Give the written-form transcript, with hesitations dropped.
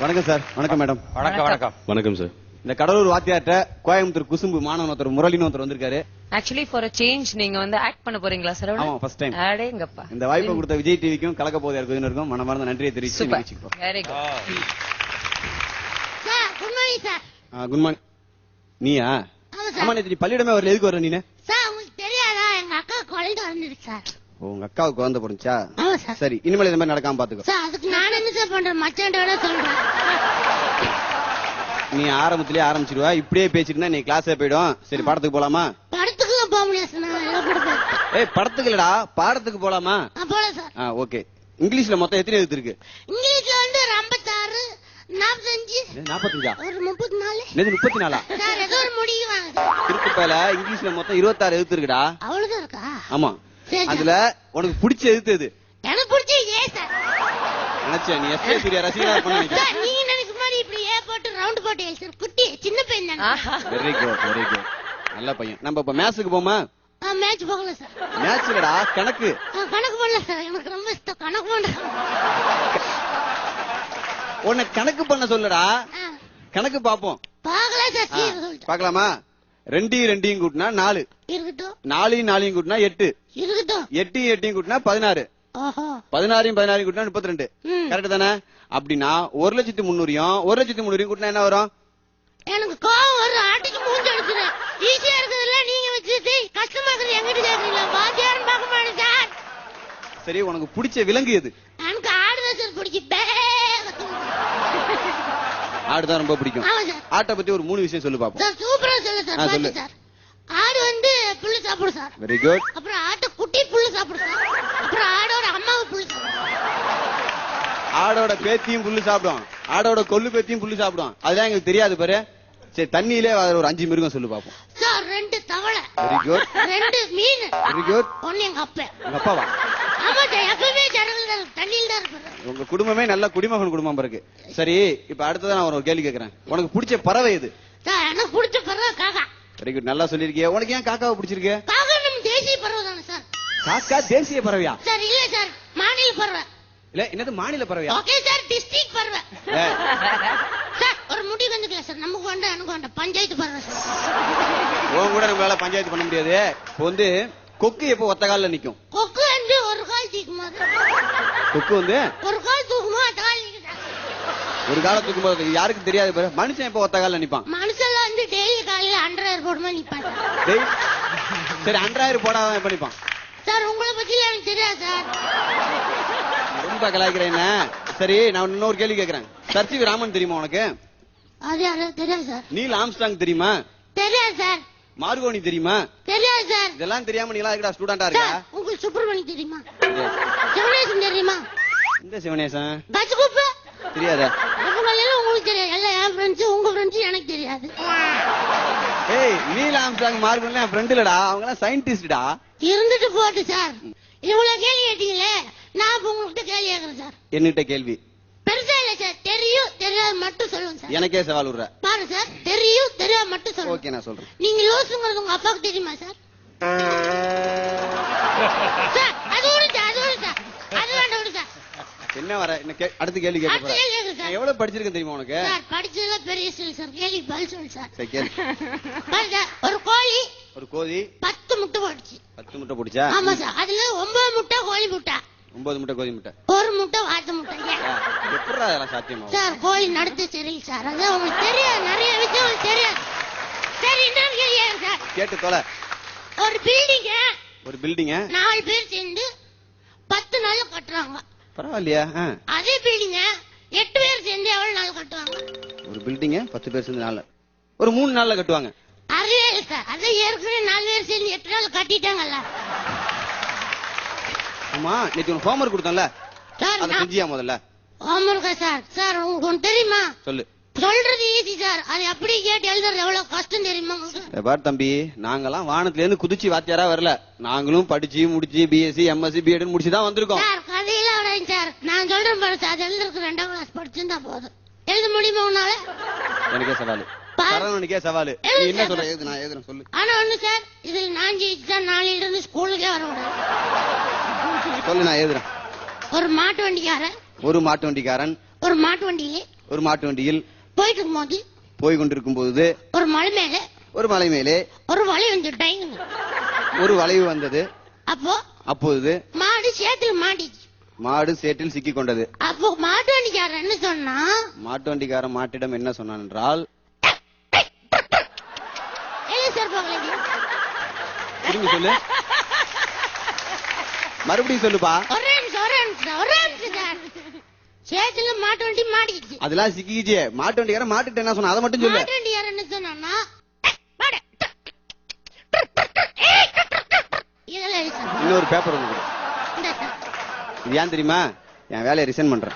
வணக்கம் சார். வணக்கம் மேடம். வணக்கம் வணக்கம் வணக்கம் சார். இந்த கடலூர் வாத்தியார்ட்ட கோயம்புத்தூர் குசும்பு மாணவன் ஒருத்தர் முரளின்னு ஒருத்தர் வந்திருக்காரு. ஆக்சுவலி ஃபார் சேஞ்ச் நீங்க வந்து ஆக்ட் பண்ண போறீங்களா சார்? ஆமா, ஃபர்ஸ்ட் டைம். அடேங்கப்பா. இந்த வாய்ப்பை கொடுத்த விஜய் டிவிக்கும் கலக்க போதையா இருக்கும் மனமார்ந்த நன்றியை தெரிவிச்சு நிகழ்ச்சிக்கிறோம். Very good. Sir good morning sir. Good morning. நீயா? ஆமா, நேத்து பள்ளியிடமே வரல. எதுக்கு வர நீ? சார் உங்களுக்கு தெரியாதா, எங்க அக்கா குழந்தை வந்துருக்கு சார். உங்க அக்காவுக்கு குழந்தை போடுச்சா? ஆமா சார். சரி, இனிமேல் இந்த மாதிரி நடக்காம பாத்துக்கோ. சார் அதுக்கு நான் என்ன சார் பண்றேன், மச்சான்ட சொல்றேன். நீ ஆரம்பத்திலேயே ஆரம்பிச்சிருவா, இப்படியே பேசிட்டு இருந்தா நீ கிளாஸே போயிடும். சரி, படத்துக்கு போலாமா? படத்துக்கு போக முடியாது சார். ஏய், படத்துக்கு இல்லடா, பாடத்துக்கு போலாமா? போல சார். ஓகே. இங்கிலீஷ்ல மொத்தம் எத்தனை எழுத்து இருக்கு? இங்கிலீஷ்ல வந்து 56, 45, 45. ஒரு 34. என்னது 34? சார் ஏதோ ஒரு முடிவு வாங்க. திருப்பல இங்கிலீஷ்ல மொத்தம் 26 எழுத்து இருக்குடா. அவ்வளவுதான் இருக்கா? ஆமா. அதுல உனக்கு பிடிச்ச எழுத்து எது? எனக்கு பிடிச்ச ஏ சார். நினைச்சேன் நீ எஸ்ஏ சூர்யா ரசிகரா இருப்பேன்னு. சார் நீங்க நினைக்கிற மாதிரி இப்படி ஏ போட்டு ரவுண்ட் போட்டு எழுது குட்டி சின்ன பையன் தானே. Very good very good. நல்ல பையன். நம்ம இப்ப மேட்ச்க்கு போமா? மேட்ச் போகல சார். மேட்ச் இல்லடா, கணக்கு. கணக்கு பண்ணல சார், எனக்கு ரொம்ப இஷ்டம் கணக்கு பண்ண. உன்னை கணக்கு பண்ண சொல்லுடா. கணக்கு பாப்போம். பாக்கல சார். பாக்கலாமா? 2 2 கூட்டினா 4. இருக்கட்டும். 4 4 கூட்டினா 8. இருக்கட்டும். 8 8 கூட்டினா 16. 16 16 கூட்டினா 32. கரெக்ட் தானே? அப்படின்னா 1,300,000 1,300,000 கூட்டினா என்ன வரும்? எனக்கு கோவம் வரும், ஆட்டுக்கு மூஞ்சி அடிச்சுது. ஈஸியா இருக்குதுல்ல, நீங்க வச்சுட்டு கஷ்டமா இருக்குது எங்கிட்ட கேக்குறீங்களா? வாத்தியாரும் பார்க்க மாட்டேன் சார். சரி, உனக்கு பிடிச்ச விலங்கு எது? எனக்கு ஆடுதான் சார் பிடிக்கும். ஆடுதான் ரொம்ப பிடிக்கும். ஆட்டை பத்தி ஒரு 3 விஷயம் சொல்லு பாப்போம். சார் சூப்பரா சொல்லு சார். பாத்து சார். ஆடு வந்து புல்லு சாப்பிடும் சார். Very good. அப்புறம் ஆட்டு குட்டி புல்லு சாப்பிடும் சார். அப்புறம் ஆடோட அம்மாவும் புல்லு சாப்பிடும். ஆடோட பேத்தியும் புல்லு சாப்பிடும், ஆடோட கொள்ளு பேத்தியும் புல்லு சாப்பிடும். அதெல்லாம் எங்களுக்கு தெரியாது பாரு. சரி, தண்ணியிலே ஒரு 5 மிருகம் சொல்லு பாப்போம். சார் 2 தவளை. Very good. 2 மீன். Very good. ஒன்னு எங்க அப்பா. உங்க அப்பாவா? ஆமா சார், எப்பவுமே ஜனங்கள் தண்ணியில் தான் இருப்பாரு. உங்க குடும்பமே நல்ல குடிமகன் குடும்பம் இருக்கு. சரி, இப்ப அடுத்ததான் நான் ஒரு கேள்வி கேக்குறேன். உனக்கு பிடிச்ச பறவை எது? சார் எனக்கு பிடிச்ச பறவை காக்கா. வெரி குட், நல்லா சொல்லிருக்கிய. உனக்கு ஏன் காக்காவை பிடிச்சிருக்கு? காக்கா நம்ம தேசிய பறவை தானே சார். காக்கா தேசிய பறவையா? சார் இல்ல சார், மாநில பறவை. இல்ல, என்னது மாநில பறவையா? ஓகே சார், டிஸ்ட்ரிக்ட் பறவை. சார் ஒரு முடிவு வந்துக்கலாம் சார், நமக்கு வேண்டாம் எனக்கு வேண்டாம், பஞ்சாயத்து பறவை சார். உன் கூட நம்மளால பஞ்சாயத்து பண்ண முடியாது. இப்போ வந்து கொக்கு எப்போ ஒத்த கால்ல நிக்கும்? கொக்கு வந்து ஒரு கால் தூக்குமா? கொக்கு வந்து ஒரு கால் தூக்குமா, அந்த கால் நிக்குதா? ஒரு கால தூக்கும் போது யாருக்கும் தெரியாது பாரு. மனுஷன் எப்போ ஒத்த கால்ல நிப்பான்? மனுஷன் வந்து டெய்லி காலையில 100 போடுமா நிப்பான். சரி, 100 போடாம எப்ப நிப்பான்? சார் உங்களை பத்தி எனக்கு தெரியாது சார். ரொம்ப கலாய்க்கிறேன் என்ன? சரி, நான் இன்னொரு கேள்வி கேக்குறேன். சர்ச்சிவி ராமன் தெரியுமா உனக்கு? அது யாரு? தெரியாது சார். நீல் ஆம்ஸ்டாங் தெரியுமா? தெரியாது சார். மார்கோனி தெரியுமா? தெரியாது சார். இதெல்லாம் தெரியாம நீங்களா இருக்கா ஸ்டூடெண்டா இருக்கா? உங்களுக்கு சுப்பிரமணி தெரியுமா? சிவனேசன் தெரியுமா? இந்த சிவனேசன் பஸ் குப்பு தெரியாதா? எல்லாம் உங்களுக்கு தெரியாது. எல்லாம் என் ஃப்ரெண்ட்ஸ், உங்க ஃப்ரெண்ட்ஸ் எனக்கு தெரியாது. ஏய், நீல் ஆம்ஸ்டாங் மார்கோனி என் ஃப்ரெண்ட் இல்லடா, அவங்க எல்லாம் சயின்டிஸ்டா. இருந்துட்டு போட்டு சார். இவ்வளவு கேள்வி கேட்டீங்களே, நான் இப்ப உங்ககிட்ட கேள்வி கேட்கறேன் சார். என்னகிட்ட கேள்வி பெருசா இல்ல சார், தெரியும் தெரியாது மட்டும் சொல்லுங்க சார். எனக்கே சவால் விடுற பாரு சார், தெரியும் தெரியாது மட்டும் சொல்லுங்க. ஓகே, நான் சொல்றேன். நீங்க லூசுங்கிறது உங்க அப்பாவுக்கு தெரியுமா சார்? சார் அது விடுங்க, அது விடுங்க, அது வேண்டாம் விடுங்க. என்ன வர அடுத்த கேள்வி கேட்க போறேன். எவ்வளவு படிச்சிருக்கேன் தெரியுமா உனக்கு? சார் படிச்சது பெரிய விஷயம் சார். கேள்வி பதில் சொல்லு சார். சரி, கேளு. பாருங்க, ஒரு கோழி 10 முட்டை போட்டுச்சு. 10 முட்டை போட்டுச்சா? ஆமா சார். அதுல 9 முட்டை கோழி முட்டை, 9 முட்டை கோழி முட்டை, 1 முட்டை வாத்து முட்டை. எப்படா அதெல்லாம் சாத்தியமா? சார் கோழி நடத்து சரியில்லை சார். அது உங்களுக்கு தெரியாது, நிறைய விஷயம் உங்களுக்கு தெரியாது. சரி, இன்னொரு கேள்வி சார். கேட்டு தொலை. ஒரு பில்டிங்க 4 பேர் சேர்ந்து 10 நாள்ல கட்டுறாங்க. பரவாயில்லையா? அதே பில்டிங்க 8 பேர் சேர்ந்து எவ்வளவு நாள் கட்டுவாங்க? ஒரு பில்டிங்க 10 பேர் சேர்ந்து நாள்ல ஒரு 3 நாள்ல கட்டுவாங்க. அறிவே இல்லை சார். அதை ஏற்கனவே 4 பேர் சேர்ந்து 8 நாள் கட்டிட்டாங்கல்ல. ஆமா, நேற்று உனக்கு ஹோம்வொர்க் கொடுத்தேன்ல, சார் அதை செஞ்சியா முதல்ல? ஹோம்வொர்க்கா சார்? சார் உங்களுக்கு ஒன்று தெரியுமா? சொல்லு. சொல்றது ஈஸி சார், அது அப்படி கேட்டு எழுதுறது எவ்வளவு கஷ்டம் தெரியுமா உங்களுக்கு? பாரு தம்பி, நாங்கெல்லாம் வானத்துல இருந்து குதிச்சு வாத்தியாரா வரல. நாங்களும் படிச்சு முடிச்சு பிஎஸ்சி எம்எஸ்சி பிஎட் முடிச்சுதான் வந்திருக்கோம். சார் கதையில விடாங்க சார். நான் சொல்றேன் பாரு சார், அது எழுதுறதுக்கு 2ஆம் கிளாஸ் படிச்சிருந்தா போதும். எழுத முடியுமா உன்னால? எனக்கே சவாலு. சரவணனுக்கே சவாலு. நீ என்ன சொல்ற? எழுது, நான் எழுதுறேன், சொல்லு. ஆனா ஒண்ணு சார், இதுல நான் ஜெயிச்சா நாளையில இருந்து ஸ்கூலுக்கே வரக்கூடாது. சொல்லு, நான் எழுதுறேன். ஒரு மாட்டு வண்டிக்காரன் ஒரு மாட்டு வண்டிக்காரன் ஒரு மாட்டு வண்டியிலே ஒரு மாட்டு வண்டியில் போயிட்டு இருக்கும்போது போய் கொண்டிருக்கும் போது ஒரு மலை மேல ஒரு மலை மேலே ஒரு வலை வந்துட்டாங்க. ஒரு வளைவு வந்தது. அப்போ அப்போது மாடு சேத்துல மாட்டிச்சு. மாடு சேற்றில் சிக்கிக் கொண்டது. அப்போ மாட்டு வண்டிக்காரன் என்ன சொன்னா, மாட்டு வண்டிக்காரன் மாட்டிடம் என்ன சொன்னான் என்றால், திரும்பி சொல்லு, மறுபடியும் சொல்லுப்பா. சேத்துல மாட்டு வண்டி மாட்டிக்கிச்சு. அதெல்லாம் சிக்கிச்சு. மாட்டு வண்டிக்காரன் மாட்டுட்டு என்ன சொன்னா அதை மட்டும் சொல்லு. மாட்டு வண்டிக்காரன் என்ன சொன்னா, இன்னொரு பேப்பர் ஒண்ணு கொடு. இது ஏன் தெரியுமா? என் வேலையை ரிசைன் பண்றேன்.